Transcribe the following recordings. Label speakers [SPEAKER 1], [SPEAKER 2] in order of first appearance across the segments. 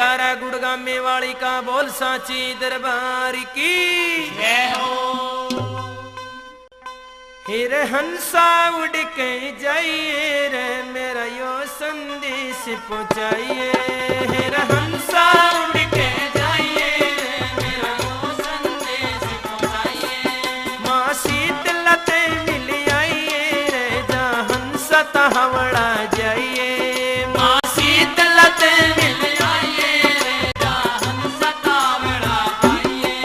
[SPEAKER 1] जयकारा गुड़गामे वाली का बोल साची दरबार की जय हो। हिर हंसा उड़ के जाइए रे मेरा यो संदेश पहुंचाइए। हिर हंसा उड़ के जाइए रे मेरा यो संदेश पहुंचाइए। माँ शीतला ते मिल आइए रे जा हंसा तहवड़ा जाइए। माँ शीतला ते मिल आइए रे जा हंसा तहवड़ा जाइए।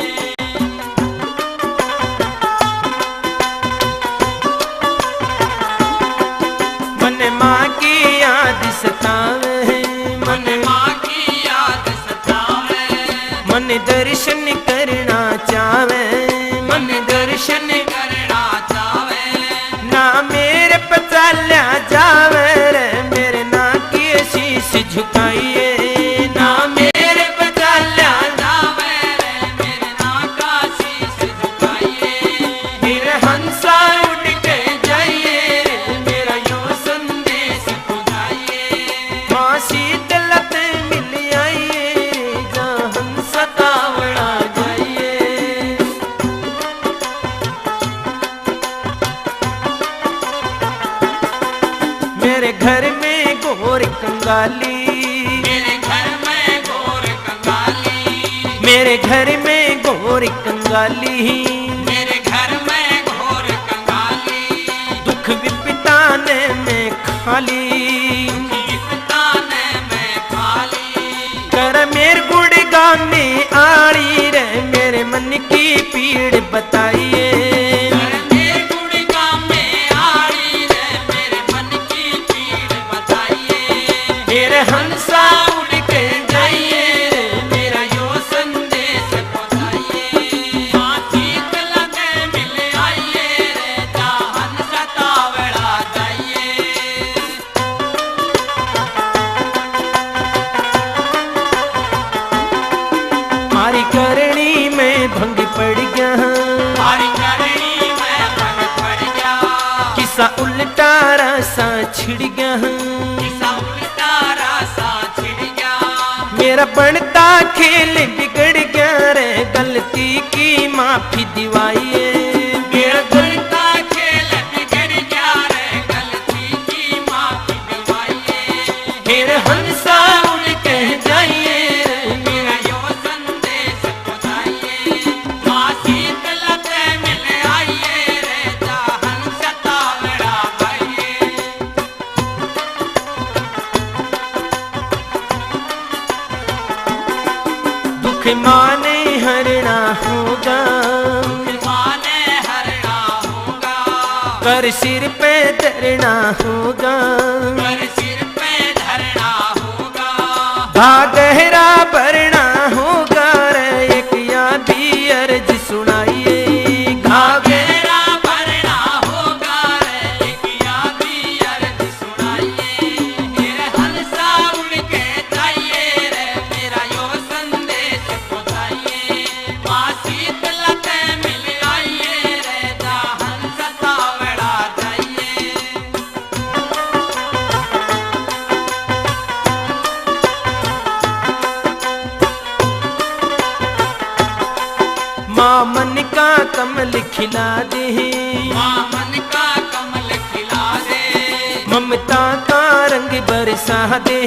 [SPEAKER 1] मन माँ की याद सतावे, मन माँ की याद सतावे। मन दर्शन करना चावे, मन दर्शन करना चावे। ना मेरे पचाल्या जावे रे मेरे ना की शीश झुकाइए। ना मेरे पचाल्या जावे रे मेरे ना का शीश झुकाइए। फिर हंसा उड़ के जाइए रे मेरा यो संदेश पहुंचाइए। माँ शीतला ते मिल आइए जा हंसा तावड़ा जाइए। मेरे घर में गोर कंगाली, मेरे घर में गोर कंगाली। मेरे घर में गोर कंगाली, मेरे घर में घोर कंगाली। दुख विपताने में खाली, विपताने में खाली। कर मेरे गुड़गाम में आड़ी रे मेरे मन की पीड़ बताइए। कर मेरे गुड़गाम में आड़ी रे मेरे मन की पीड़ बताइए। मेरे हंसा उड़ के जाइए रे मेरा यो संदेश पहुंचाइए। माँ शीतला ते मिल आइए रे जा हंसा तावड़ा जाइए। मारी करनी में भंग पड़ गया, मारी करनी में भंग पड़ गया। किसा उल्टा रासा छिड़ गया, किसा उल्टा रासा छिड़ गया। मेरा बनता खेल बिगड़ गया रे गलती की माफी दिवाइए। मेरा बनता खेल बिगड़ गया रे गलती की माफी दिवाइए। फिर हंसा उड़ के जाइए रे मेरा यो संदेश पहुंचाइए। माँ शीतला ते मिल आइए रे जा हंसा तावड़ा आइए। दुख माने हरना होगा, माने हरना होगा। कर सिर पे धरना होगा, कर सिर पे धरना होगा। भागहरा भरना होगा रे एक यादी अर्ज सुनाइए। घाघरा भरना होगा रे एक यादी अर्ज सुनाइए। फिर हंसा उड़ के जाइए रे मेरा यो संदेश पहुंचाइए। माँ शीतला ते मिल आइए रे जा हंसा तावड़ा जाइए। माँ मन का कमल खिला दे, माँ मन का कमल खिला दे। ममता का रंग बरसा दे,